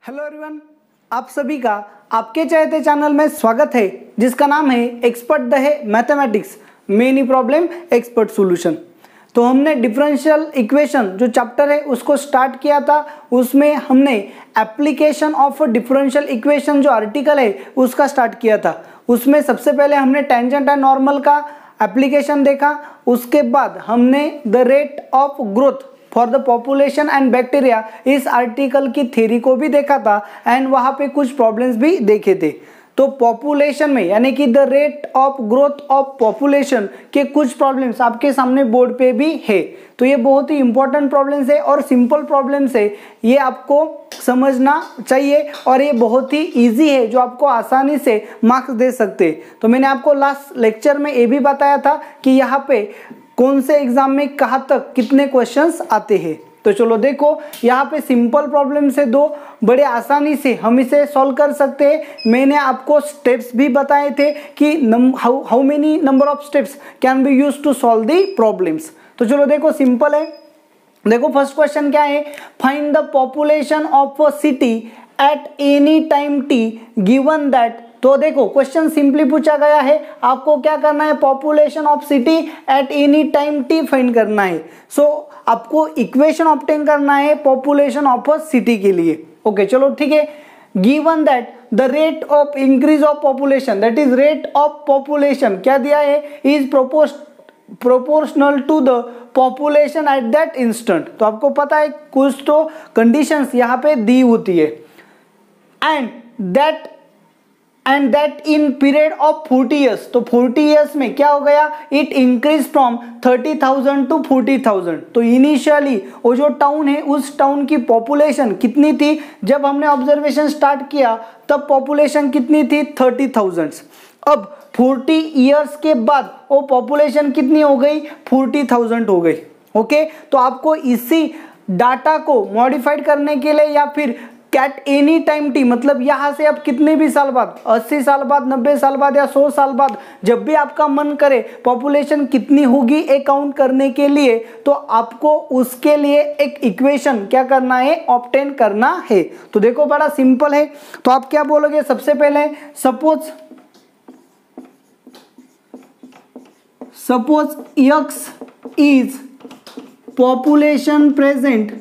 Hello everyone, आप सभी का आपके चाहते चैनल में स्वागत है जिसका नाम है एक्सपर्ट द है mathematics many problem expert solution. तो हमने डिफरेंशियल इक्वेशन जो चैप्टर है उसको स्टार्ट किया था। उसमें हमने एप्लीकेशन ऑफ डिफरेंशियल इक्वेशन जो आर्टिकल है उसका स्टार्ट किया था। उसमें सबसे पहले हमने टेंजेंट एंड नॉर्मल का एप्लीकेशन देखा। उसके बाद हमने the rate of growth for the population and bacteria इस आर्टिकल की थ्योरी को भी देखा था एंड वहां पे कुछ प्रॉब्लम्स भी देखे थे। तो पॉपुलेशन में यानी कि the rate of growth of population के कुछ प्रॉब्लम्स आपके सामने बोर्ड पे भी है। तो ये बहुत ही इंपॉर्टेंट प्रॉब्लम्स है और सिंपल प्रॉब्लम्स है, ये आपको समझना चाहिए और ये बहुत ही इजी है जो आपको आसानी से मार्क्स दे सकते हैं। तो मैंने आपको लास्ट लेक्चर में ये भी बताया था कि यहाँ पे कौन से एग्जाम में कहाँ तक कितने क्वेश्चंस आते हैं। तो चलो देखो, यहाँ पे सिंपल प्रॉब्लम से दो बड़े आसानी से हम इसे सॉल्व कर सकते हैं। मैंने आपको स्टेप्स भी बताए थे कि how many number of steps can be used to solve the problems. तो चलो देखो, सिंपल है। देखो फर्स्ट क्वेश्चन क्या है, find the population of a city eight any time T given that. तो देखो क्वेश्चन सिंपली पूछा गया है, आपको क्या करना है, population of city eight any time T find करना है। सो आपको इक्वेशन ऑब्टेन करना है पॉपुलेशन ऑफ अ सिटी के लिए। ओके चलो ठीक है। Given that the rate of increase of population, that is rate of population क्या दिया है, is proportional to the population at that instant. तो आपको पता है कुछ तो कंडीशंस यहाँ पे दी होती है। And that in period of 40 years. तो 40 ईयर्स में क्या हो गया, इट इंक्रीज फ्रॉम 30,000 टू 40,000। तो इनिशियली वो जो टाउन है उस टाउन की पॉपुलेशन कितनी थी, जब हमने ऑब्जर्वेशन स्टार्ट किया तब पॉपुलेशन कितनी थी, 30,000। अब 40 ईयर्स के बाद वो पॉपुलेशन कितनी हो गई, 40,000 हो गई। ओके, तो आपको इसी डाटा को मॉडिफाइड करने के लिए या फिर कैट एनी टाइम टी, मतलब यहां से अब कितने भी साल बाद, 80 साल बाद, 90 साल बाद या 100 साल बाद, जब भी आपका मन करे पॉपुलेशन कितनी होगी एक काउंट करने के लिए, तो आपको उसके लिए एक इक्वेशन क्या करना है, ऑब्टेन करना है। तो देखो बड़ा सिंपल है। तो आप क्या बोलोगे, सबसे पहले suppose x is population present,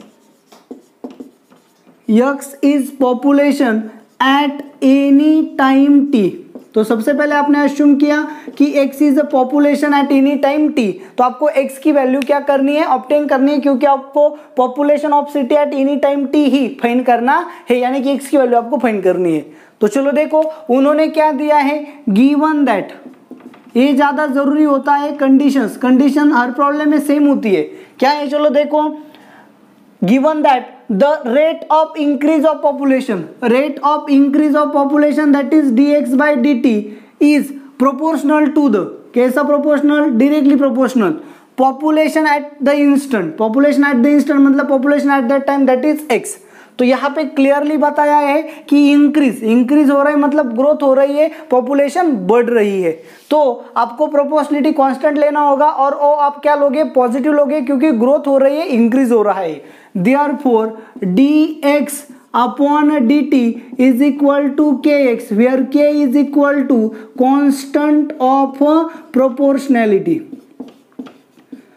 x is population at any time t। तो सबसे पहले आपने अस्यूम किया कि x is a population at any time t। तो आपको x की वैल्यू क्या करनी है, ऑब्टेन करनी है, क्योंकि आपको population of city eight any time t he find करना है, यानी कि x की वैल्यू आपको फाइंड करनी है। तो चलो देखो उन्होंने क्या दिया है, गिवन दैट, ये ज्यादा जरूरी होता है, कंडीशन हर प्रॉब्लम में सेम होती है। क्या है, चलो देखो, given that the rate of increase of population that is dx by dt is proportional to the, कैसा proportional, directly proportional, population at the instant मतलब population at that time, that is x। तो यहाँ पे clearly बताया है कि increase हो रहा है मतलब ग्रोथ हो रही है, पॉपुलेशन बढ़ रही है। तो आपको प्रोपोर्शनलिटी कांस्टेंट लेना होगा और ओ आप क्या लोगे, पॉजिटिव लोगे, क्योंकि ग्रोथ हो रही है, इंक्रीज हो रहा है। Therefore dx upon dt is equal to kx, where k is equal to constant of proportionality।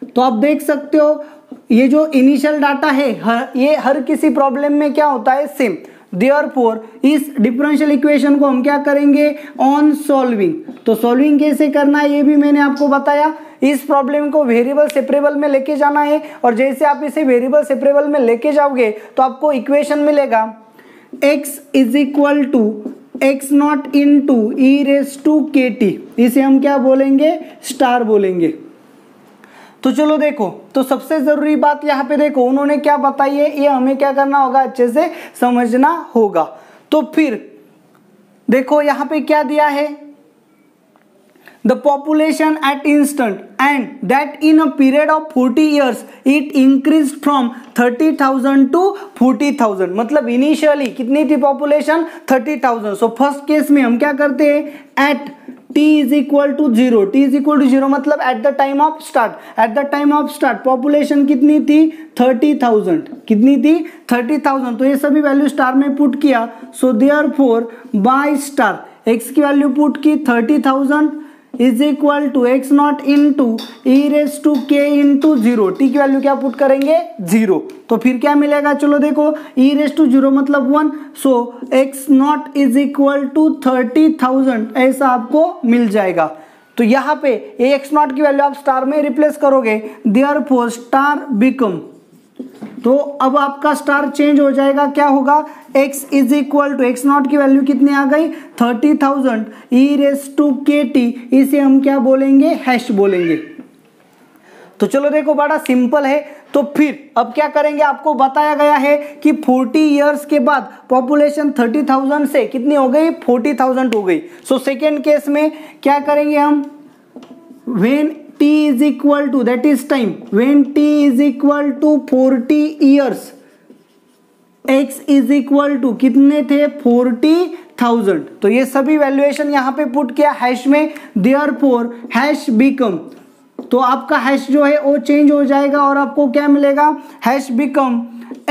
तो आप देख सकते हो ये जो इनिशियल डाटा है ये हर किसी प्रॉब्लम में क्या होता है, सेम। देयरफॉर इस डिफरेंशियल इक्वेशन को हम क्या करेंगे, ऑन सॉल्विंग। तो सॉल्विंग कैसे करना है ये भी मैंने आपको बताया। इस प्रॉब्लम को वेरिएबल सेपरेबल में लेके जाना है और जैसे आप इसे वेरिएबल सेपरेबल में लेके जाओगे तो आपको इक्वेशन मिलेगा x is equal to x nought into E raise to के टी। इसे हम क्या बोलेंगे, स्टार बोलेंगे। तो चलो देखो, तो सबसे जरूरी बात यहाँ पे देखो उन्होंने क्या बताई है, ये हमें क्या करना होगा, अच्छे से समझना होगा। तो फिर देखो यहाँ पे क्या दिया है, the population at instant and that in a period of 40 years it increase from 30,000 to 40,000। मतलब इनिशियली कितनी थी पॉपुलेशन, 30,000। सो फर्स्ट केस में हम क्या करते हैं, at t is equal to 0, t is equal to 0 मतलब at the time of start, at the time of start population कितनी थी 30,000, कितनी थी 30,000। तो ये सभी वैल्यू स्टार में पुट किया, so therefore by star x की वैल्यू पुट की 30,000 is equal to x not into E raise to K into 0, T की वैल्यू क्या पुट करेंगे 0, तो फिर क्या मिलेगा, चलो देखो ई रेस टू 0 मतलब 1, so x not is equal to 30,000 ऐसा आपको मिल जाएगा। तो यहाँ पे ये एक्स नॉट की वैल्यू आप स्टार में रिप्लेस करोगे, देयरफॉर स्टार बिकम, तो अब आपका स्टार चेंज हो जाएगा, क्या होगा x is equal to x not की वैल्यू कितनी आ गई 30,000 ई रेस टू के टी, इसे हम क्या बोलेंगे हैश बोलेंगे। तो चलो देखो बड़ा सिंपल है। तो फिर अब क्या करेंगे, आपको बताया गया है कि 40 इयर्स के बाद पॉपुलेशन 30,000 से कितनी हो गई 40,000 हो गई। सो सेकेंड केस में क्या करेंगे हम, when t is equal to, that is time, when t is equal to 40 years, x is equal to कितने थे 40,000। तो ये सभी वैल्यूएशन यहाँ पे पुट किया हैश में, देयरफॉर हैश बिकम, तो आपका हैश जो है वो चेंज हो जाएगा और आपको क्या मिलेगा, hash become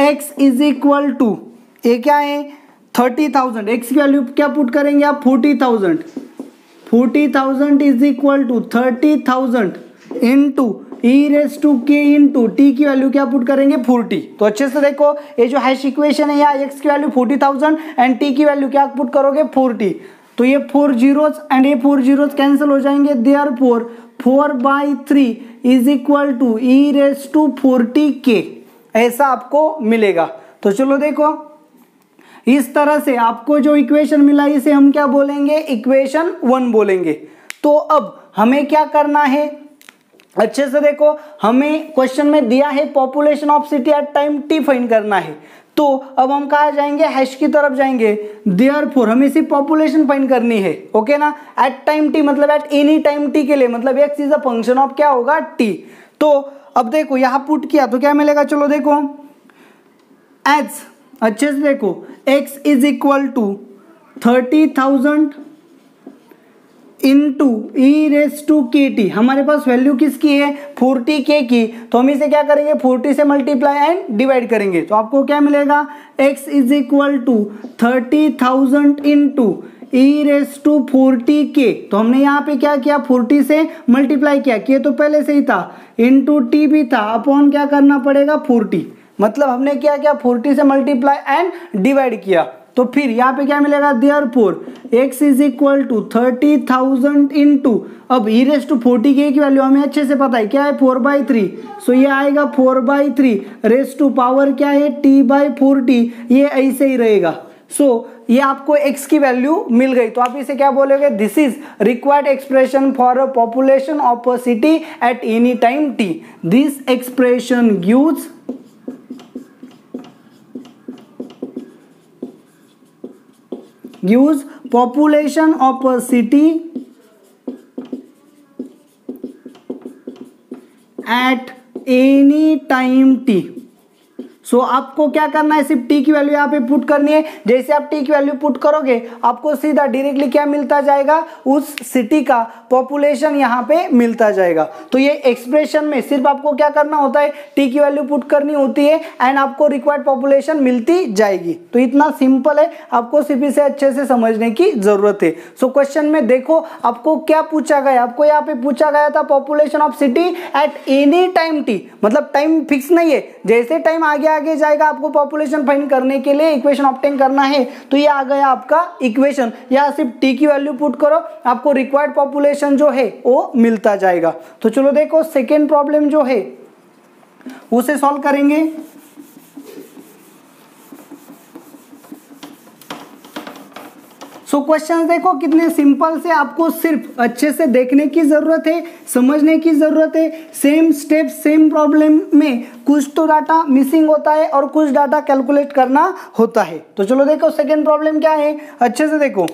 x is equal to, ये क्या है 30,000, x की वैल्यू क्या पुट करेंगे आप 40,000, 40,000 is equal to 30,000 into E raise to K into T की वैल्यू क्या पुट करेंगे 40। तो अच्छे से देखो ये जो हैश इक्वेशन है, यहाँ x की वैल्यू 40,000 एंड t की वैल्यू क्या पुट करोगे 40, तो ये 4 zeros एंड ये 4 zeros कैंसिल हो जाएंगे, therefore 4/3 is equal to E raise to 40k ऐसा आपको मिलेगा। तो चलो देखो इस तरह से आपको जो इक्वेशन मिला इसे हम क्या बोलेंगे, इक्वेशन 1 बोलेंगे। तो अब हमें क्या करना है, अच्छे से देखो, हमें क्वेश्चन में दिया है population of city at time t find करना है। तो अब हम कहाँ जाएंगे, हैश की तरफ जाएंगे, देयरफॉर हमें सिर्फ पॉपुलेशन फाइंड करनी है, ओके ना। एट टाइम t मतलब एट एनी टाइम t के लिए, मतलब x is a function of क्या होगा t। तो अब देखो यहाँ पुट किया तो क्या मिलेगा, चलो देखो एज, अच्छे से देखो x is equal to 30,000 into E raise to के टी, हमारे पास वैल्यू किसकी है 40k की, तो हम इसे क्या करेंगे 40 से मल्टीप्लाई एंड डिवाइड करेंगे, तो आपको क्या मिलेगा x is equal to 30,000 into E raise to 40k, तो हमने यहाँ पे क्या किया 40 से मल्टीप्लाई किया, किए तो पहले से ही था, इंटू टी भी था, अपॉन क्या करना पड़ेगा 40, मतलब हमने क्या किया 40 से मल्टीप्लाई एंड डिवाइड किया। तो फिर यहाँ पे क्या मिलेगा, therefore x is equal to 30,000 into, अब ई रेस टू 40k की वैल्यू हमें अच्छे से पता है क्या है 4/3, सो ये आएगा 4/3 रेस टू पावर क्या है t/40, ये ऐसे ही रहेगा। सो ये आपको x की वैल्यू मिल गई, तो आप इसे क्या बोलोगे, this is required expression for a population of a city eight any time t, this expression gives population of a city at any time t। सो आपको क्या करना है, सिर्फ t की वैल्यू यहाँ पे पुट करनी है, जैसे आप t की वैल्यू पुट करोगे आपको सीधा डायरेक्टली क्या मिलता जाएगा, उस सिटी का पॉपुलेशन यहाँ पे मिलता जाएगा। तो ये एक्सप्रेशन में सिर्फ आपको क्या करना होता है, t की वैल्यू पुट करनी होती है एंड आपको रिक्वायर्ड पॉपुलेशन मिलती जाएगी। तो इतना सिंपल है, आपको सिर्फ इसे अच्छे से समझने की जरूरत है। सो क्वेश्चन में देखो आपको क्या पूछा गया, आपको यहाँ पे पूछा गया था population of city eight any time t, मतलब टाइम फिक्स नहीं है, जैसे टाइम आगे जाएगा आपको पॉपुलेशन फाइंड करने के लिए इक्वेशन ऑब्टेन करना है। तो ये आ गया आपका इक्वेशन, या सिर्फ t की वैल्यू पुट करो आपको रिक्वायर्ड पॉपुलेशन जो है वो मिलता जाएगा। तो चलो देखो सेकेंड प्रॉब्लम जो है उसे सॉल्व करेंगे। सो क्वेश्चन देखो कितने सिंपल से, आपको सिर्फ अच्छे से देखने की जरूरत है, समझने की जरूरत है। सेम स्टेप सेम प्रॉब्लम में कुछ तो डाटा मिसिंग होता है और कुछ डाटा कैलकुलेट करना होता है। तो चलो देखो सेकेंड प्रॉब्लम क्या है, अच्छे से देखो,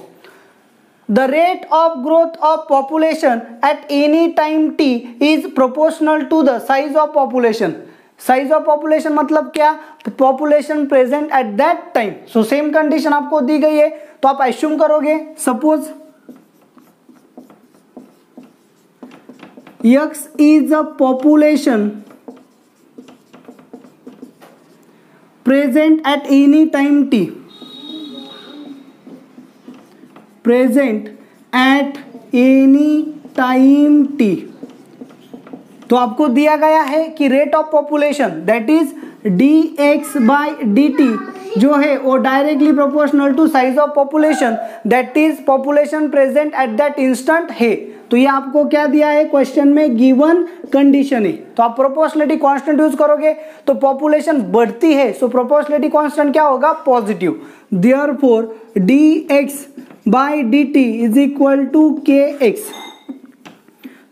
the rate of growth of population at any time t is proportional to the size of population. Size of population मतलब क्या, population present at that time. So same condition आपको दी गई है, तो आप एज्यूम करोगे, suppose X is a population present at any time t, present at any time t। तो आपको दिया गया है कि rate of population that is dx by dt जो है वो directly proportional to size of population that is population present at that instant है। तो ये आपको क्या दिया है क्वेश्चन में, गिवन कंडीशन है। तो आप प्रोपोर्शनलिटी कांस्टेंट यूज करोगे तो पॉपुलेशन बढ़ती है, सो प्रोपोर्शनलिटी कांस्टेंट क्या होगा, positive. Therefore dx by dt is equal to kx।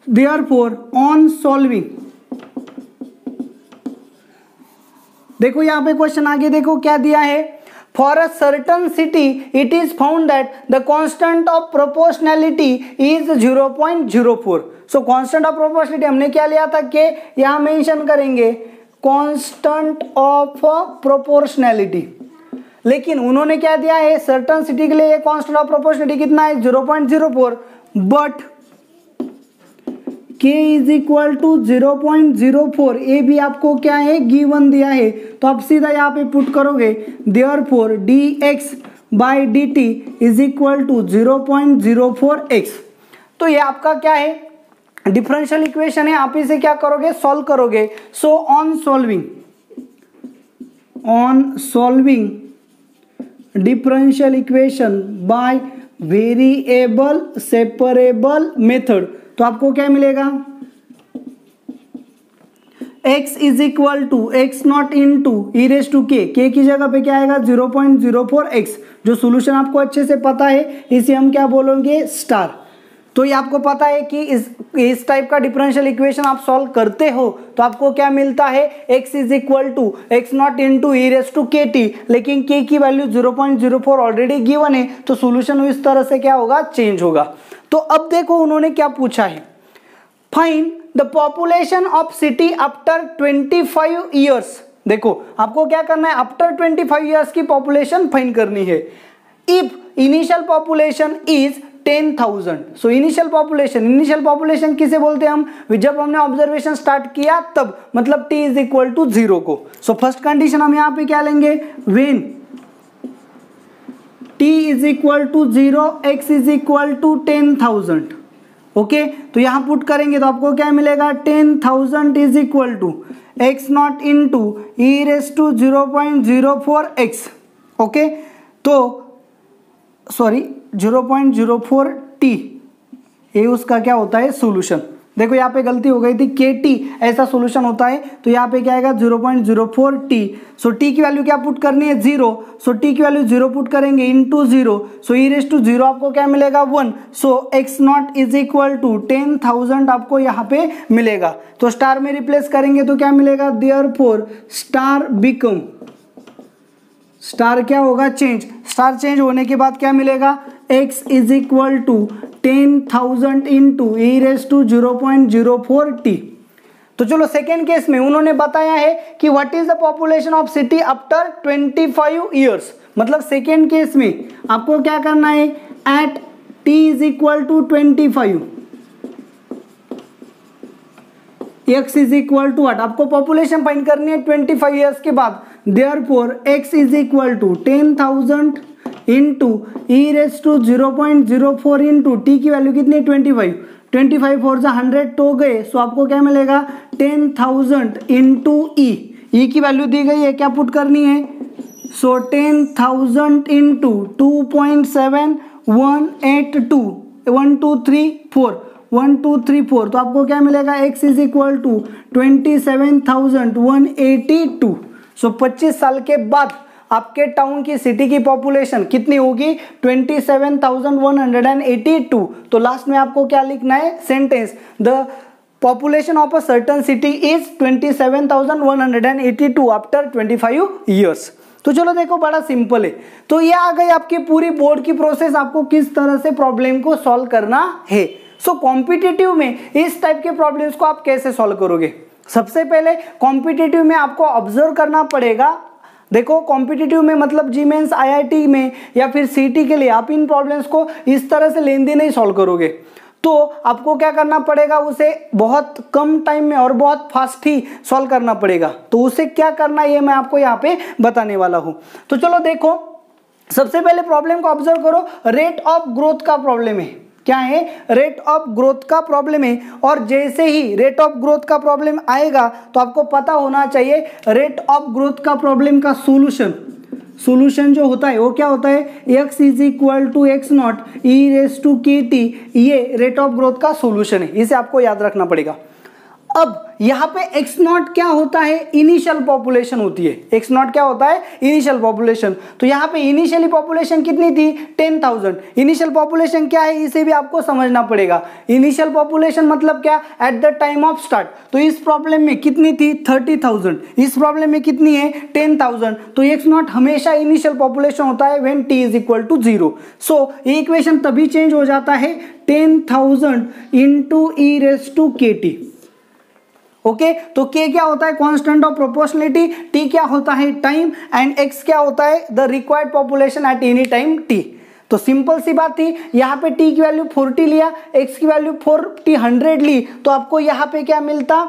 Therefore on solving, देखो यहां पे क्वेश्चन आगे देखो क्या दिया है, for a certain city it is found that the constant of proportionality is 0.04। So constant of proportionality हमने क्या लिया था कि यहां मेंशन करेंगे कांस्टेंट ऑफ प्रोपोर्शनैलिटी, लेकिन उन्होंने क्या दिया है, सर्टन सिटी के लिए कांस्टेंट ऑफ प्रोपोर्शनैलिटी कितना है 0.04, but k is equal to 0.04, ये भी आपको क्या है, गिवन दिया है। तो आप सीधा यहाँ पे पुट करोगे, therefore dx by dt is equal to 0.04x। तो ये आपका क्या है, डिफरेंशियल इक्वेशन है, आप इसे क्या करोगे, सॉल्व करोगे। So on solving differential equation by variable separable method, तो आपको क्या मिलेगा, x is equal to x nought into E raise to K की जगह पे क्या आएगा 0.04x। जो सोल्यूशन आपको अच्छे से पता है इसे हम क्या बोलेंगे, स्टार। तो ये आपको पता है कि इस टाइप का डिफरेंशियल इक्वेशन आप सॉल्व करते हो तो आपको क्या मिलता है, x is equal to x nought into E raise to के टी, लेकिन k की वैल्यू 0.04 ऑलरेडी गिवन है, तो सोल्यूशन इस तरह से क्या होगा, चेंज होगा। तो अब देखो उन्होंने क्या पूछा है, find the population of city after 25 years. देखो आपको क्या करना है, आफ्टर 25 ईयर्स की पॉपुलेशन फाइंड करनी है। If initial population is 10,000, so initial population किसे बोलते हैं हम, जब हमने ऑब्जर्वेशन स्टार्ट किया तब, मतलब t इज इक्वल टू 0 को। सो फर्स्ट कंडीशन हम यहाँ पे क्या लेंगे, when t is equal to 0, x is equal to 10,000। Okay, तो यहां पुट करेंगे तो आपको क्या मिलेगा, 10,000 is equal to x nought into E raise to 0.04x। Okay, तो सॉरी 0.04t, ये उसका क्या होता है, सोल्यूशन। देखो यहाँ पे गलती हो गई थी, kt ऐसा सोल्यूशन होता है, तो यहाँ पे क्या आएगा 0.04t। सो t की वैल्यू क्या पुट करनी है, 0। सो t की वैल्यू 0 पुट करेंगे into 0, so E raise to 0 आपको क्या मिलेगा, 1। So x nought is equal to 10,000 आपको यहाँ पे मिलेगा। तो स्टार में रिप्लेस करेंगे तो क्या मिलेगा, देयरफॉर स्टार बिकम, स्टार क्या होगा, चेंज। स्टार चेंज होने के बाद क्या मिलेगा, x is equal to 10,000 into E raise to 0.04t। तो चलो सेकेंड केस में उन्होंने बताया है कि what is the population of city after 25 years. मतलब सेकेंड केस में आपको क्या करना है, at t is equal to 25, x is equal to 8, आपको पॉपुलेशन फाइंड करनी है 25 ईयर्स के बाद। Therefore x is equal to 10,000 into E raise to 0.04 into T की वैल्यू कितनी, 25 फोर जा 100 तो गए, सो आपको क्या मिलेगा, 10,000 इंटू ई की वैल्यू दी गई है, क्या पुट करनी है, सो 10,000 इंटू 2.7182 तो आपको क्या मिलेगा, x इज इक्वल टू 27,182। सो 25 साल के बाद आपके टाउन की सिटी की पॉपुलेशन कितनी होगी, 27,182। तो लास्ट में आपको क्या लिखना है, sentence, the population of a certain city is 27,182 after 25 years. तो चलो देखो बड़ा सिंपल है। तो ये आ गई आपकी पूरी बोर्ड की प्रोसेस, आपको किस तरह से प्रॉब्लम को सॉल्व करना है। सो कॉम्पिटिटिव में इस टाइप के प्रॉब्लम्स को आप कैसे सॉल्व करोगे, सबसे पहले कॉम्पिटिटिव में आपको ऑब्जर्व करना पड़ेगा। देखो कॉम्पिटिटिव में मतलब जी मेंस, आईआईटी में या फिर सीटी के लिए आप इन प्रॉब्लम्स को इस तरह से लेंदी नहीं सॉल्व करोगे। तो आपको क्या करना पड़ेगा, उसे बहुत कम टाइम में और बहुत फास्ट ही सॉल्व करना पड़ेगा। तो उसे क्या करना है ये मैं आपको यहाँ पे बताने वाला हूँ। तो चलो देखो, सबसे पहले प्रॉब्लम को ऑब्जर्व करो, रेट ऑफ ग्रोथ का प्रॉब्लम है। क्या है? रेट ऑफ ग्रोथ का प्रॉब्लम है। और जैसे ही रेट ऑफ ग्रोथ का प्रॉब्लम आएगा तो आपको पता होना चाहिए रेट ऑफ ग्रोथ का प्रॉब्लम का सॉल्यूशन जो होता है वो क्या होता है, x is equal to x nought E raise to के टी, ये रेट ऑफ ग्रोथ का सॉल्यूशन है। इसे आपको याद रखना पड़ेगा। अब यहाँ पे x नॉट क्या होता है, इनिशियल पॉपुलेशन होती है। x नॉट क्या होता है, इनिशियल पॉपुलेशन। तो यहाँ पे इनिशियली पॉपुलेशन कितनी थी, 10,000। इनिशियल पॉपुलेशन क्या है, इसे भी आपको समझना पड़ेगा। इनिशियल पॉपुलेशन मतलब क्या, at the time of start. तो इस प्रॉब्लम में कितनी थी, 30,000। इस प्रॉब्लम में कितनी है, 10,000। तो x नॉट हमेशा इनिशियल पॉपुलेशन होता है when t is equal to 0। सो ये इक्वेशन तभी चेंज हो जाता है 10,000 इंटू ई रेस टू के टी। ओके, तो k क्या होता है, कांस्टेंट ऑफ प्रोपोर्शनलिटी, t क्या होता है, टाइम, एंड x क्या होता है, the required population at any time t। तो सिंपल सी बात थी, यहाँ पे t की वैल्यू 40 लिया, x की वैल्यू 40 100 ली, तो आपको यहाँ पे क्या मिलता,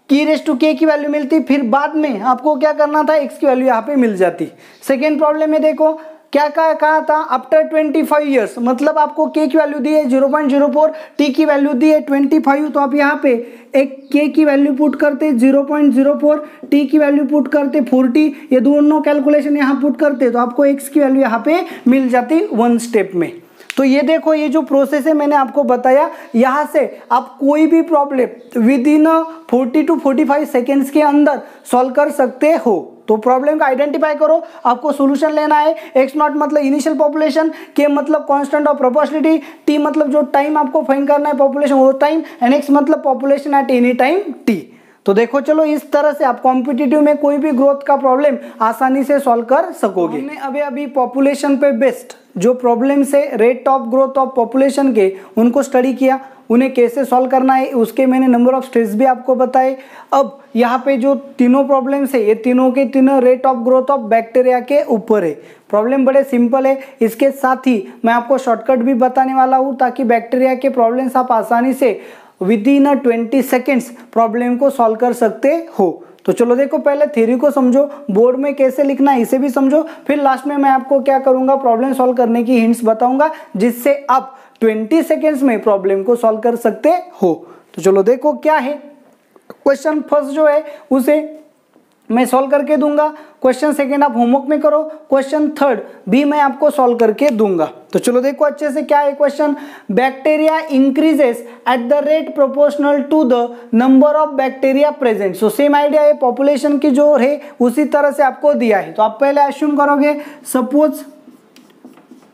e रेस टू k की वैल्यू मिलती। फिर बाद में आपको क्या करना था, x की वैल्यू यहाँ पे मिल जाती। सेकेंड प्रॉब्लम में देखो क्या कहा था, आफ्टर 25 ईयर्स, मतलब आपको k की वैल्यू दी है 0.04, t की वैल्यू दी है 25। तो आप यहाँ पे एक k की वैल्यू पुट करते 0.04, t की वैल्यू पुट करते 40, ये दोनों कैलकुलेशन यहाँ पुट करते तो आपको x की वैल्यू यहाँ पे मिल जाती वन स्टेप में। तो ये देखो, ये जो प्रोसेस है मैंने आपको बताया, यहाँ से आप कोई भी problem with in 40 to 45 seconds के अंदर सॉल्व कर सकते हो। तो प्रॉब्लम का आइडेंटिफाई करो, आपको सॉल्यूशन लेना है। x नॉट मतलब इनिशियल पॉपुलेशन, k मतलब कांस्टेंट ऑफ प्रोपोर्शनलिटी, t मतलब जो टाइम आपको फाइंड करना है पॉपुलेशन वो टाइम, एंड x मतलब population at any time t। तो देखो चलो, इस तरह से आप कॉम्पिटिटिव में कोई भी ग्रोथ का प्रॉब्लम आसानी से सॉल्व कर सकोगे। हमने अभी पॉपुलेशन पे बेस्ड जो प्रॉब्लम से rate of growth of population के उनको स्टडी किया, उन्हें कैसे सॉल्व करना है उसके मैंने नंबर ऑफ स्टेप्स भी आपको बताए। अब यहाँ पे जो तीनों प्रॉब्लम्स है, ये तीनों के तीनों rate of growth of bacteria के ऊपर है। प्रॉब्लम बड़े सिंपल है, इसके साथ ही मैं आपको शॉर्टकट भी बताने वाला हूँ ताकि बैक्टीरिया के प्रॉब्लम्स आप आसानी से विद इन 20 सेकेंड्स प्रॉब्लम को सॉल्व कर सकते हो। तो चलो देखो, पहले थ्योरी को समझो, बोर्ड में कैसे लिखना है इसे भी समझो, फिर लास्ट में मैं आपको क्या करूंगा, प्रॉब्लम सॉल्व करने की हिंट्स बताऊंगा जिससे आप 20 सेकेंड्स में प्रॉब्लम को सॉल्व कर सकते हो। तो चलो देखो क्या है, क्वेश्चन फर्स्ट जो है उसे मैं सॉल्व करके दूंगा, क्वेश्चन सेकंड आप होमवर्क में करो, क्वेश्चन थर्ड भी मैं आपको सॉल्व करके दूंगा। तो चलो देखो अच्छे से, क्या है question, bacteria increases at the rate proportional to the number of bacteria present. So same idea है, पॉपुलेशन की जो है उसी तरह से आपको दिया है। तो आप पहले अज्यूम करोगे, सपोज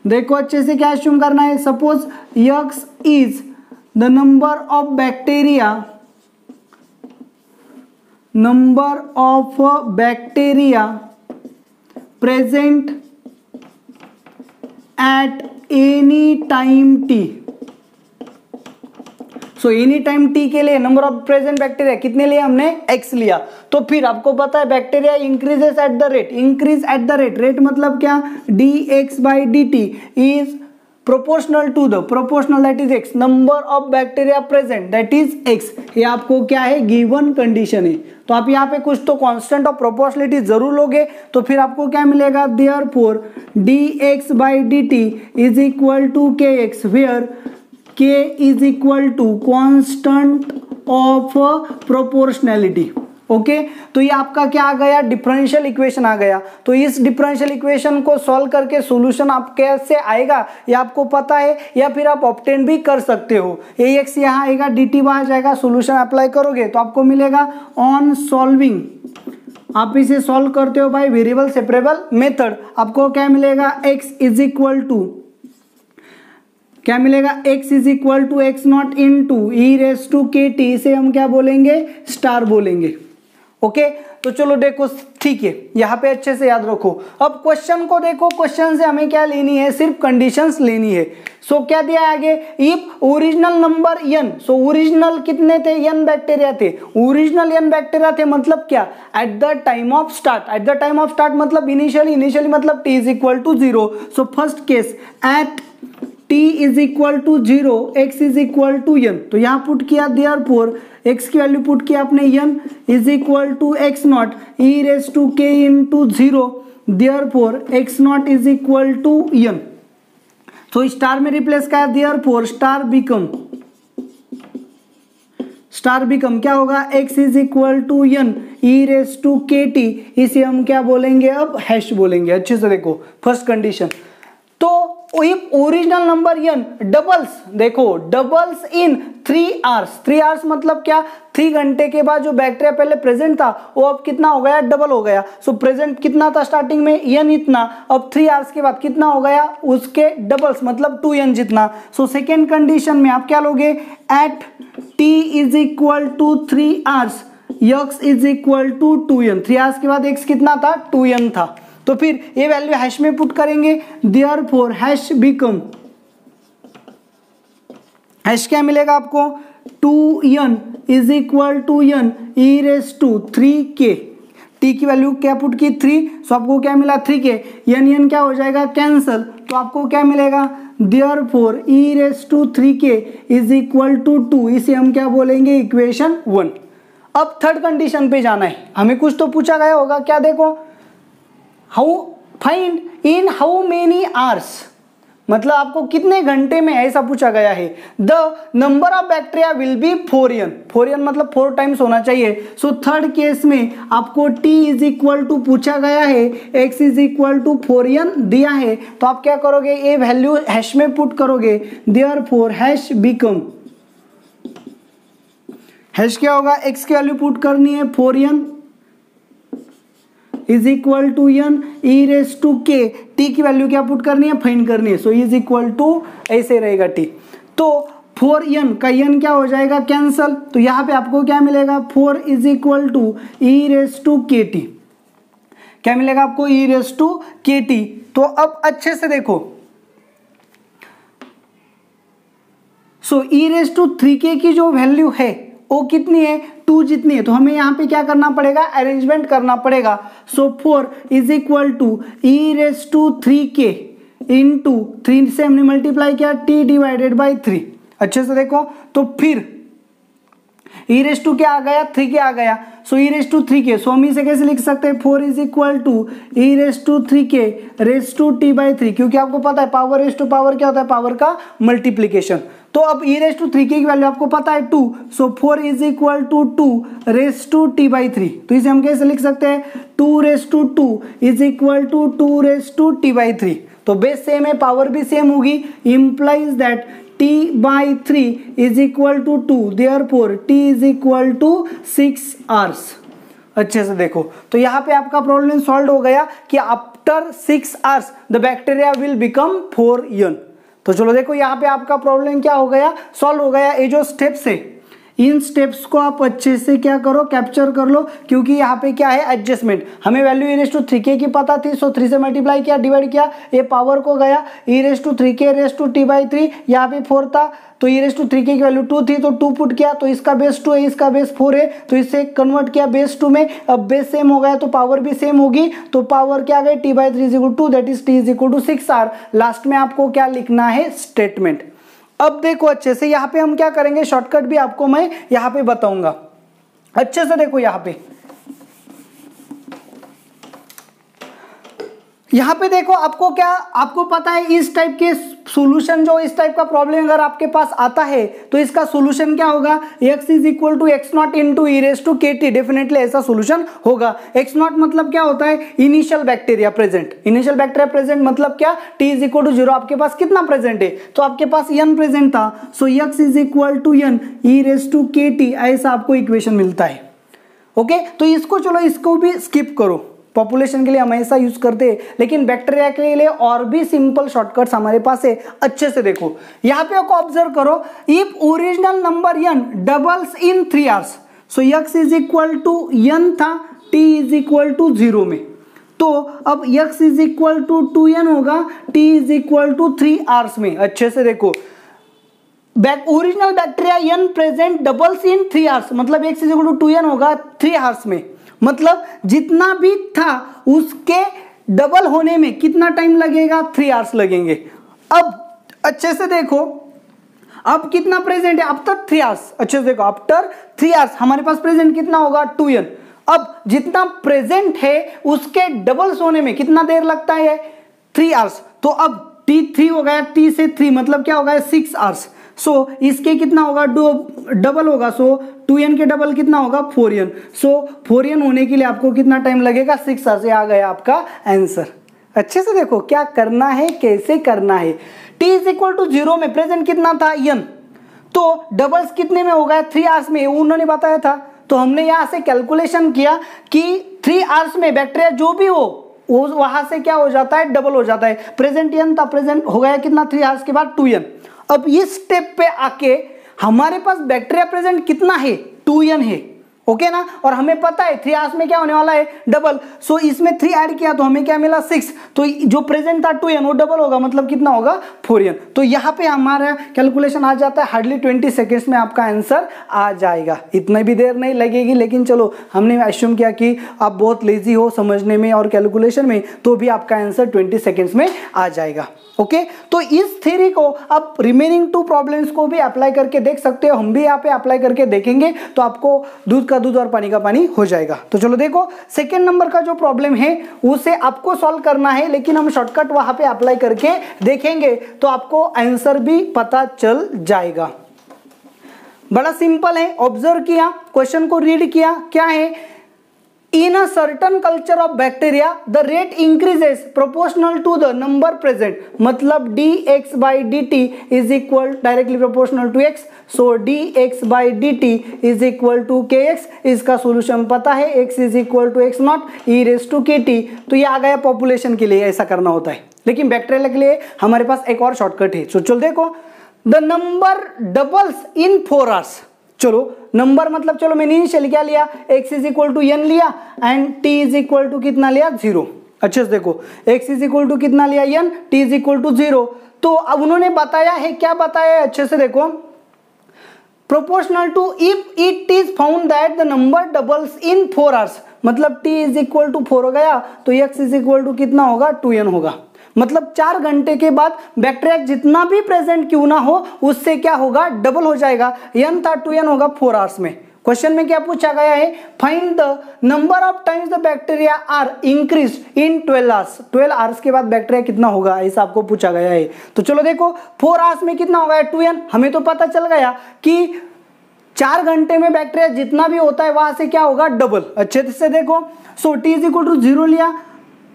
देखो अच्छे से क्या अज्यूम करना है, suppose x is the number of bacteria present at any time t। So any time t के लिए नंबर ऑफ प्रेजेंट बैक्टीरिया कितने लिए हमने, x लिया। तो फिर आपको पता है bacteria increases at the rate, increase at the rate, rate मतलब क्या, dx/dt is proportional to the, proportional that is x, number of bacteria present that is x। ये आपको क्या है, गिवन कंडीशन है। तो आप यहाँ पे कुछ तो कांस्टेंट ऑफ प्रोपोर्शनलिटी जरूर लोगे, तो फिर आपको क्या मिलेगा, therefore dx/dt is equal to kx, where k is equal to constant of proportionality. Okay, तो ये आपका क्या आ गया, डिफरेंशियल इक्वेशन आ गया। तो इस डिफरेंशियल इक्वेशन को सॉल्व करके सॉल्यूशन आप कैसे आएगा ये आपको पता है, या फिर आप ऑब्टेन भी कर सकते हो। ax यहाँ आएगा, dt वहाँ जाएगा, सॉल्यूशन अप्लाई करोगे तो आपको मिलेगा ऑन सॉल्विंग, आप इसे सॉल्व करते हो बाय वेरिएबल सेपरेबल मेथड, आपको क्या मिलेगा, x इज इक्वल टू क्या मिलेगा, x is equal to x nought into E raise to के टी, इसे हम क्या बोलेंगे, स्टार बोलेंगे। ओके, तो चलो देखो ठीक है, यहाँ पे अच्छे से याद रखो। अब क्वेश्चन को देखो, क्वेश्चन से हमें क्या लेनी है, सिर्फ कंडीशंस लेनी है। सो क्या दिया है आगे, if original number n, so original कितने थे, n बैक्टीरिया थे, ओरिजिनल n बैक्टीरिया थे मतलब क्या, at the time of start, at the time of start मतलब इनिशियली, इनिशियली मतलब t is equal to 0। So first case at t is equal to 0, x is equal to n। तो यहाँ put किया, therefore x की value put किया आपने n is equal to x not e raise to k into 0, therefore x nought is equal to n। तो star में replace किया, therefore star become क्या होगा, x is equal to n e raise to के T, इसे हम क्या बोलेंगे, अब हैश बोलेंगे। अच्छे से देखो फर्स्ट कंडीशन। तो if original number n doubles, देखो डबल्स इन 3 आवर्स, 3 आवर्स मतलब क्या, 3 घंटे के बाद जो बैक्टीरिया पहले प्रेजेंट था वो अब कितना हो गया, डबल हो गया। सो प्रेजेंट कितना था स्टार्टिंग में, n इतना, अब 3 आवर्स के बाद कितना हो गया, उसके डबल्स मतलब 2n जितना। सो सेकेंड कंडीशन में आप क्या लोगे, at t is equal to 3 hours x is equal to 2n। 3 hours के बाद x कितना था, 2n था। तो फिर ये वैल्यू हैश में पुट करेंगे, देयरफॉर हैश बिकम, हैश क्या मिलेगा आपको, 2n is equal to n e raise to 3k, t की वैल्यू क्या पुट की 3, सो आपको क्या मिला 3k, n क्या हो जाएगा कैंसल, तो आपको क्या मिलेगा, therefore e raise to 3k is equal to 2, इसे हम क्या बोलेंगे, इक्वेशन 1। अब थर्ड कंडीशन पे जाना है, हमें कुछ तो पूछा गया होगा, क्या देखो, how find in how many hours, मतलब आपको कितने घंटे में ऐसा पूछा गया है। The number of bacteria will be 4n, 4n मतलब 4 टाइम्स होना चाहिए। सो थर्ड केस में आपको t इज इक्वल टू पूछा गया है, x is equal to 4n दिया है, तो आप क्या करोगे, ये वैल्यू हैश में पुट करोगे, देयरफॉर हैश बिकम, हैश क्या होगा, x की वैल्यू पुट करनी है 4n is equal to n e raise to k, t की वैल्यू क्या पुट करनी है, फाइंड करनी है। सो इज इक्वल टू ऐसे रहेगा t, तो 4n का n क्या हो जाएगा कैंसल, तो यहाँ पे आपको क्या मिलेगा, 4 is equal to e raise to के टी, क्या मिलेगा आपको, e रेज टू के टी। तो अब अच्छे से देखो, सो e रेज टू 3k की जो वैल्यू है वो कितनी है, 2 जितनी है, तो हमें यहाँ पे क्या करना पड़ेगा, अरेंजमेंट करना पड़ेगा। So 4 is equal to e raise to 3k into 3 से हमने मल्टीप्लाई किया t डिवाइडेड बाई 3। अच्छे से देखो, तो फिर e रेज टू क्या आ गया, 3k आ गया, so e raise to 3k, so हम इसे कैसे लिख सकते हैं, 4 is equal to e raise to 3k raise to t by 3, क्योंकि आपको पता है पावर रेज टू पावर क्या होता है, पावर का मल्टीप्लीकेशन। तो अब e रेज टू 3k की वैल्यू आपको पता है 2, so 4 is equal to 2 raise to t by 3, तो इसे हम कैसे लिख सकते हैं, 2 raise to 2 is equal to 2 raise to t by 3। तो बेस सेम है, पावर भी सेम होगी, implies that t by 3 is equal to 2, therefore t is equal to 6 hours. अच्छे से देखो, तो यहाँ पे आपका प्रॉब्लम सॉल्व हो गया कि after 6 hours the bacteria will become 4n। तो चलो देखो यहाँ पे आपका प्रॉब्लम क्या हो गया, सॉल्व हो गया। ये जो स्टेप्स है, इन स्टेप्स को आप अच्छे से क्या करो, कैप्चर कर लो, क्योंकि यहाँ पे क्या है, एडजस्टमेंट। हमें value e raise to 3k की पता थी, सो 3 से मल्टीप्लाई किया, डिवाइड किया, ये पावर को गया, e raise to 3k raise to t by 3, यहाँ पे 4 था, तो e रेज टू 3k की वैल्यू 2 थी, तो 2 पुट किया, तो इसका बेस 2 है, इसका बेस 4 है, तो इसे कन्वर्ट किया बेस 2 में। अब बेस सेम हो गया तो पावर भी सेम होगी, तो पावर क्या गई, t by 3 is equal to, that is t is equal to 6 hour. Last में आपको क्या लिखना है, स्टेटमेंट। अब देखो अच्छे से, यहाँ पे हम क्या करेंगे, शॉर्टकट भी आपको मैं यहाँ पे बताऊंगा। अच्छे से देखो, यहाँ पे देखो, आपको क्या, आपको पता है इस टाइप के सॉल्यूशन, जो इस टाइप का प्रॉब्लम अगर आपके पास आता है तो इसका सॉल्यूशन क्या होगा, x is equal to x not into e raise to के टी, डेफिनेटली ऐसा सॉल्यूशन होगा। x नॉट मतलब क्या होता है, initial bacteria present, initial bacteria present मतलब क्या, t इज इक्वल टू 0, आपके पास कितना प्रेजेंट है, तो आपके पास n प्रेजेंट था, so x is equal to n e raise to के टी, ऐसा आपको इक्वेशन मिलता है। ओके, तो इसको चलो, इसको भी स्किप करो, पॉपुलेशन के लिए हम ऐसा यूज करते हैं, लेकिन बैक्टीरिया के लिए और भी सिंपल शॉर्टकट्स हमारे पास है। अच्छे से देखो, यहाँ पे आपको ऑब्जर्व करो, if original number n doubles in 3 hours, so x is equal to n था, t इज इक्वल टू 0 में, तो अब x is equal to 2n होगा, t is equal to 3 hours में। अच्छे से देखो, original bacteria n present doubles in 3 hours, मतलब x is equal to 2n होगा 3 आवर्स में, मतलब जितना भी था उसके डबल होने में कितना टाइम लगेगा, 3 आवर्स लगेंगे। अब अच्छे से देखो, अब कितना प्रेजेंट है, अब तक 3 आवर्स। अच्छे से देखो, आफ्टर 3 आवर्स हमारे पास प्रेजेंट कितना होगा 2n। अब जितना प्रेजेंट है उसके डबल होने में कितना देर लगता है 3 आवर्स। तो अब t3 हो गया, t से 3 मतलब क्या होगा 6 आवर्स। सो इसके कितना होगा डबल होगा, सो 2n के डबल कितना होगा 4n। सो 4n होने के लिए आपको कितना टाइम लगेगा 6 आवर्स। आ गया आपका आंसर। अच्छे से देखो क्या करना है, कैसे करना है। t इज इक्वल टू 0 में प्रेजेंट कितना था n, तो डबल्स कितने में होगा 3 आवर्स में, उन्होंने बताया था। तो हमने यहाँ से कैलकुलेशन किया कि 3 आवर्स में बैक्टीरिया जो भी हो वो वहां से क्या हो जाता है डबल हो जाता है। प्रेजेंट n था, प्रेजेंट हो गया कितना 3 आवर्स के बाद 2n। अब इस स्टेप पे आके हमारे पास बैक्टीरिया प्रेजेंट कितना है 2n है, ओके ना। और हमें पता है 3 आवर्स में क्या होने वाला है डबल। सो इसमें 3 ऐड किया तो हमें क्या मिला 6। तो जो प्रेजेंट था 2n वो डबल होगा, मतलब कितना होगा 4n। तो यहाँ पे हमारा कैलकुलेशन आ जाता है, हार्डली 20 सेकेंड्स में आपका आंसर आ जाएगा। इतना भी देर नहीं लगेगी, लेकिन चलो हमने एज्यूम किया कि आप बहुत लेजी हो समझने में और कैलकुलेशन में, तो भी आपका आंसर 20 सेकेंड्स में आ जाएगा। ओके तो इस थ्योरी को आप रिमेनिंग 2 प्रॉब्लम्स को भी अप्लाई करके देख सकते हो। हम भी यहाँ पे अप्लाई करके देखेंगे, तो आपको दूध का दूध और पानी का पानी हो जाएगा। तो चलो देखो, सेकेंड नंबर का जो प्रॉब्लम है उसे आपको सॉल्व करना है, लेकिन हम शॉर्टकट वहां पे अप्लाई करके देखेंगे तो आपको आंसर भी पता चल जाएगा। बड़ा सिंपल है, ऑब्जर्व किया, क्वेश्चन को रीड किया, क्या है In a certain culture of bacteria, the rate increases proportional to the number present. मतलब dx by dt is equal directly proportional to x. So dx by dt is equal to kx. इसका solution पता है, x is equal to x naught e raised to kt. तो ये आ गया population के लिए ऐसा करना होता है, लेकिन बैक्टीरिया के लिए हमारे पास एक और शॉर्टकट है। तो चलो देखो, the number doubles in 4 hours. चलो नंबर मतलब चलो मैंने इनिशियली क्या लिया x is equal to n लिया and t is equal to कितना लिया 0। अच्छे से देखो, x इज इक्वल टू कितना लिया n, t is equal to 0। तो अब उन्होंने बताया है, क्या बताया है अच्छे से देखो, proportional to if it is found that the number doubles in 4 hours. मतलब t इज इक्वल टू 4 हो गया तो x इज इक्वल टू कितना होगा 2n होगा। मतलब 4 घंटे के बाद बैक्टीरिया जितना भी प्रेजेंट क्यों ना हो उससे क्या होगा डबल हो जाएगा। n था 2n होगा 4 आवर्स में। क्वेश्चन में क्या पूछा गया है, find the number of times the bacteria are increase in 12 आवर्स। 12 आवर्स के बाद बैक्टीरिया कितना होगा ऐसा आपको पूछा गया है। तो चलो देखो 4 आवर्स में कितना होगा 2n, हमें तो पता चल गया कि 4 घंटे में बैक्टीरिया जितना भी होता है वहां से क्या होगा डबल। अच्छे से देखो, सो t इज इक्वल टू 0 लिया,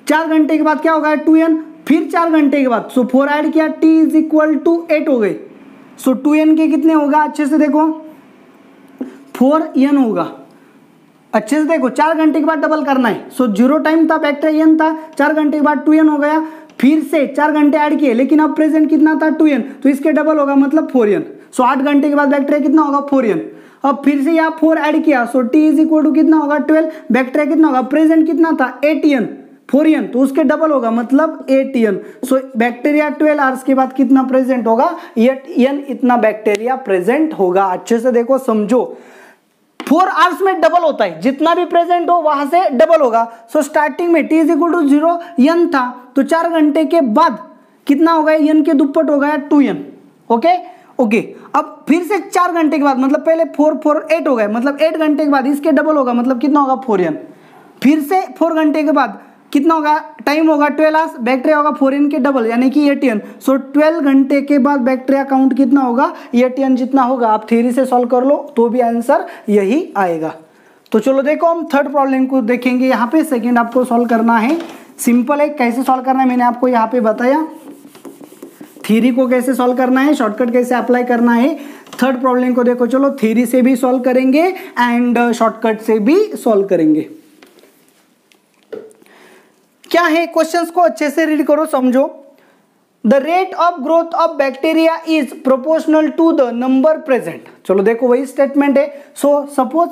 4 घंटे के बाद क्या होगा 2n, फिर 4 घंटे के बाद सो 4 ऐड किया, t इज इक्वल टू 8 हो गए। सो 2n के कितने होगा अच्छे से देखो 4n होगा। अच्छे से देखो 4 घंटे के बाद डबल करना है। सो 0 टाइम था बैक्टीरिया n था, 4 घंटे के बाद 2n हो गया, फिर से 4 घंटे ऐड किए, लेकिन अब प्रेजेंट कितना था 2n, तो इसके डबल होगा मतलब 4n। सो 8 घंटे के बाद बैक्टीरिया कितना होगा 4n। अब फिर से यहाँ 4 ऐड किया, सो t इज इक्वल टू कितना होगा 12, बैक्टीरिया कितना होगा प्रेजेंट कितना था 8n, 4n तो उसके डबल होगा मतलब 8n। सो बैक्टीरिया 12 आवर्स के बाद कितना प्रेजेंट होगा 8n, इतना बैक्टीरिया प्रेजेंट होगा। अच्छे से देखो समझो, 4 आवर्स में डबल होता है, जितना भी प्रेजेंट हो वहां से डबल होगा। सो स्टार्टिंग में t is equal to 0 n था, तो 4 घंटे के बाद कितना हो गया n के दुप्पट हो गया 2n। ओके अब फिर से 4 घंटे के बाद मतलब पहले 4 4 8 हो गए, मतलब 8 घंटे के बाद इसके डबल होगा मतलब कितना होगा 4n। फिर से 4 घंटे के बाद कितना होगा टाइम होगा 12 आवर्स, बैक्टीरिया होगा 4n के डबल यानी कि 8n। सो 12 घंटे के बाद बैक्टीरिया काउंट कितना होगा 8n जितना होगा। आप थ्योरी से सॉल्व कर लो तो भी आंसर यही आएगा। तो चलो देखो हम थर्ड प्रॉब्लम को देखेंगे। यहाँ पे सेकेंड आपको सॉल्व करना है, सिंपल है। कैसे सॉल्व करना है मैंने आपको यहाँ पे बताया, थ्योरी को कैसे सॉल्व करना है, शॉर्टकट कैसे अप्लाई करना है। थर्ड प्रॉब्लम को देखो, चलो थ्योरी से भी सॉल्व करेंगे एंड शॉर्टकट से भी सॉल्व करेंगे। क्या है क्वेश्चंस को अच्छे से रीड करो समझो। The rate of growth of bacteria is proportional to the number present. चलो देखो वही स्टेटमेंट है। So suppose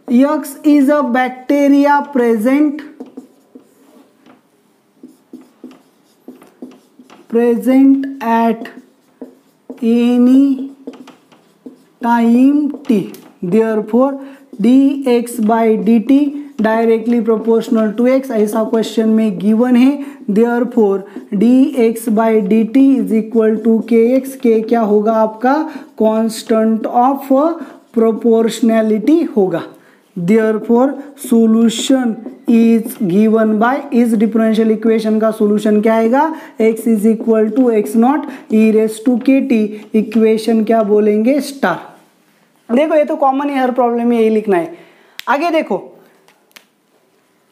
X is a bacteria present at any time t, therefore dx by dt directly proportional to x, ऐसा question में given है। Therefore dx/dt is equal to kx, k क्या होगा आपका कांस्टेंट ऑफ प्रोपोर्शनैलिटी होगा। Therefore solution is given by, इस differential equation का सॉल्यूशन क्या आएगा, x is equal to x0 e raise to kt, equation क्या बोलेंगे स्टार। देखो ये तो कॉमन है, हर प्रॉब्लम में यही लिखना है। आगे देखो,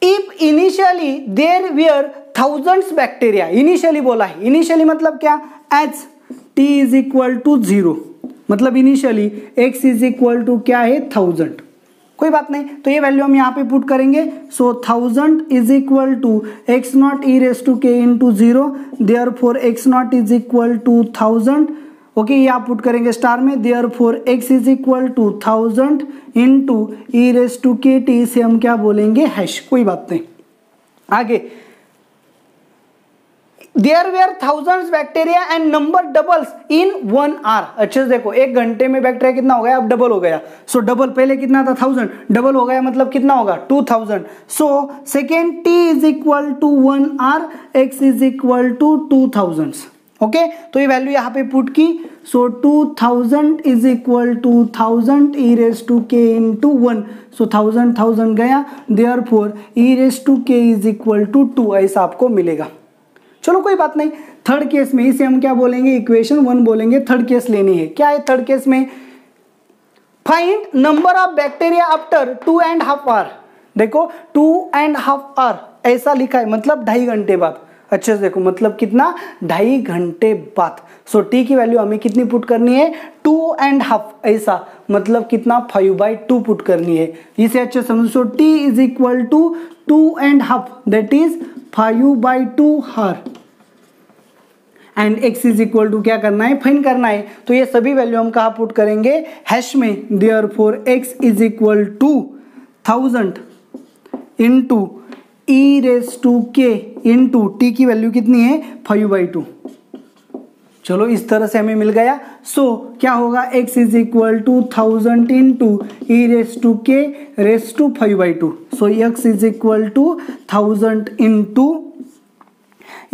if initially there were thousands bacteria, initially बोला है, इनिशियली मतलब क्या, as t is equal to 0, मतलब initially x is equal to क्या है 1000, कोई बात नहीं, तो ये वैल्यू हम यहाँ पे पुट करेंगे। So 1000 is equal to x0 e raise to k into 0, therefore x0 is equal to 1000, okay, ये आप पुट करेंगे स्टार में। Therefore x is equal to 1000 into e raise to kt, इसे हम क्या बोलेंगे हैश, कोई बात नहीं। आगे, there were thousands bacteria and number doubles in 1 hour. अच्छे से देखो, एक घंटे में बैक्टीरिया कितना हो गया, अब डबल हो गया। सो डबल, पहले कितना था 1000, डबल हो गया मतलब कितना होगा 2000। So second t is equal to 1 hour, x is equal to 2000, okay, तो ये वैल्यू यहाँ पे पुट की। So 2000 is equal to 1000 e raise to k into 1, so 1000 गया, therefore e raise to k is equal to 2, ऐसा आपको मिलेगा। चलो कोई बात नहीं। थर्ड केस में इसे हम क्या बोलेंगे, इक्वेशन 1 बोलेंगे। थर्ड केस लेनी है, क्या है थर्ड केस में, find number of bacteria after 2.5 hour. देखो 2.5 आवर ऐसा लिखा है, मतलब 2.5 घंटे बाद। अच्छे से देखो, मतलब कितना, 2.5 घंटे बाद। सो t की वैल्यू हमें कितनी पुट करनी है, 2.5, ऐसा मतलब कितना 5/2 पुट करनी है। इसे अच्छे समझो। So t is equal to 2.5, that is 5/2 hour, and x is equal to क्या करना है, फाइंड करना है। तो ये सभी वैल्यू हम कहाँ पुट करेंगे, हैश में। Therefore x is equal to 1000 into e raise to k into t की वैल्यू कितनी है 5/2। चलो इस तरह से हमें मिल गया। सो क्या होगा, x is equal to 1000 into e raise to k raise to 5/2। So x is equal to 1000 into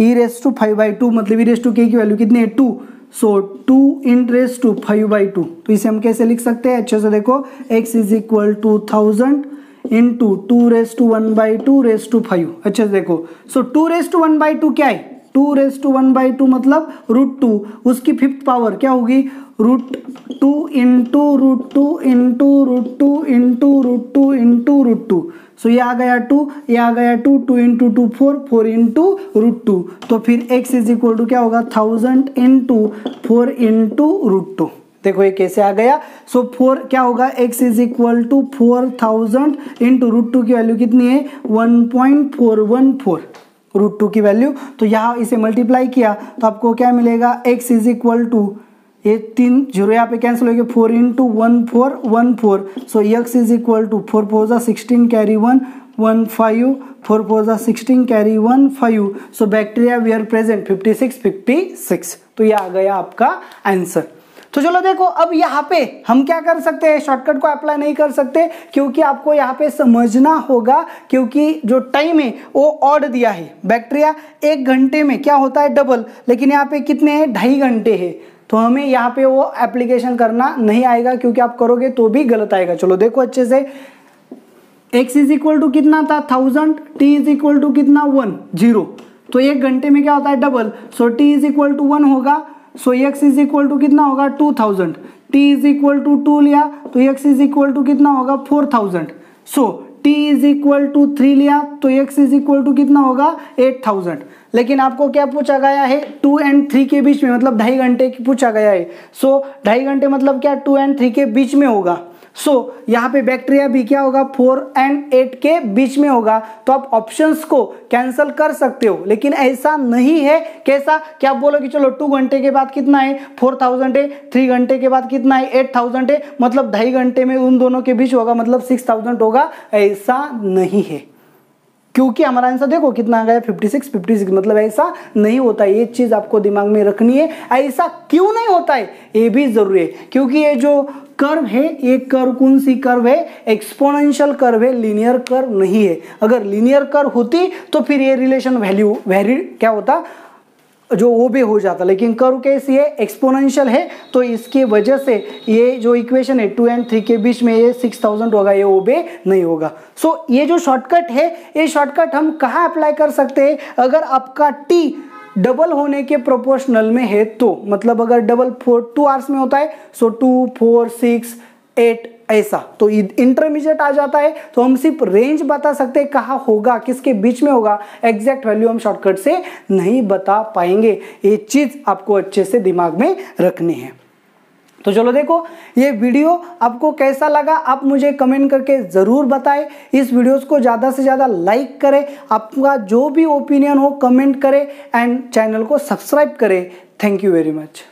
e raise to 5/2, मतलब e रेस टू k की वैल्यू कितनी है 2। सो 2 इन रेस टू 5/2, तो इसे हम कैसे लिख सकते हैं, अच्छे से देखो, x is equal to 1000 into 2 raise to 1/2 raise to 5। अच्छे से देखो, सो 2 रेस टू 1/2 क्या है, 2 रेस टू 1/2 मतलब √2, उसकी 5th पावर क्या होगी, √2 इंटू √2 इंटू √2 इंटू √2 इंटू √2। सो ये आ गया 2, ये आ गया 2, 2 इंटू 2 4, 4 इंटू √2। तो फिर x इज इक्वल टू क्या होगा, 1000 इंटू 4 इंटू √2। देखो ये कैसे आ गया। सो 4 क्या होगा, x is equal to 4000 into √2 की वैल्यू कितनी है 1.414 √2 की वैल्यू। तो यहाँ इसे मल्टीप्लाई किया तो आपको क्या मिलेगा, x इज इक्वल टू, ये 3 जीरो यहाँ पे कैंसिल हो गए, 4 into 1414। So x is equal to 4 4 जा 16 कैरी 1 1 5, 4 4 जा 16 carry 1 5। So bacteria we are present 56। तो ये आ गया आपका आंसर। तो चलो देखो, अब यहाँ पे हम क्या कर सकते हैं, शॉर्टकट को अप्लाई नहीं कर सकते, क्योंकि आपको यहाँ पे समझना होगा, क्योंकि जो टाइम है वो ऑड दिया है। बैक्टीरिया 1 घंटे में क्या होता है डबल, लेकिन यहाँ पे कितने हैं 2.5 घंटे है। तो हमें यहाँ पे वो एप्लीकेशन करना नहीं आएगा, क्योंकि आप करोगे तो भी गलत आएगा। चलो देखो अच्छे से, x इज इक्वल टू कितना था 1000, t इज इक्वल टू कितना 1 0, तो 1 घंटे में क्या होता है double. So t is equal to 1 होगा, सो x इज इक्वल टू कितना होगा 2000, t इज इक्वल टू 2 लिया तो x इज इक्वल टू कितना होगा 4000। सो t इज इक्वल टू 3 लिया तो x इज इक्वल टू कितना होगा 8000। लेकिन आपको क्या पूछा गया है 2 and 3 के बीच में, मतलब 2.5 घंटे की पूछा गया है। सो 2.5 घंटे मतलब क्या 2 and 3 के बीच में होगा। सो यहाँ पे बैक्टीरिया भी क्या होगा 4 and 8 के बीच में होगा। तो आप ऑप्शंस को कैंसिल कर सकते हो, लेकिन ऐसा नहीं है। कैसा, क्या आप बोलोगे चलो 2 घंटे के बाद कितना है 4000 है, 3 घंटे के बाद कितना है 8000 है, मतलब 2.5 घंटे में उन दोनों के बीच होगा, मतलब 6000 होगा, ऐसा नहीं है। क्योंकि हमारा आंसर देखो कितना आ गया 56 56, मतलब ऐसा नहीं होता है। ये चीज़ आपको दिमाग में रखनी है। ऐसा क्यों नहीं होता है ये भी जरूरी है, क्योंकि ये जो कर्व है ये कर्व कौन सी कर्व है, एक्सपोनेंशियल कर्व है, लीनियर कर्व नहीं है। अगर लीनियर कर्व होती तो फिर ये रिलेशन वैल्यू क्या होता, जो ओबे हो जाता, लेकिन कर्व कैसी है, एक्सपोनेंशियल है, तो इसकी वजह से ये जो इक्वेशन है 2 और 3 के बीच में ये 6000 होगा, ये ओबे नहीं होगा। सो ये जो शॉर्टकट है, ये शॉर्टकट हम कहाँ अप्लाई कर सकते हैं, अगर आपका t डबल होने के प्रोपोर्शनल में है तो, मतलब अगर डबल 2 आवर्स में होता है सो 2 4 6 8 ऐसा, तो इंटरमीडिएट आ जाता है, तो हम सिर्फ रेंज बता सकते हैं कहाँ होगा, किसके बीच में होगा, एग्जैक्ट वैल्यू हम शॉर्टकट से नहीं बता पाएंगे। ये चीज आपको अच्छे से दिमाग में रखनी है। तो चलो देखो ये वीडियो आपको कैसा लगा, आप मुझे कमेंट करके ज़रूर बताएं। इस वीडियोस को ज़्यादा से ज़्यादा लाइक करें, आपका जो भी ओपिनियन हो कमेंट करें एंड चैनल को सब्सक्राइब करें। Thank you very much.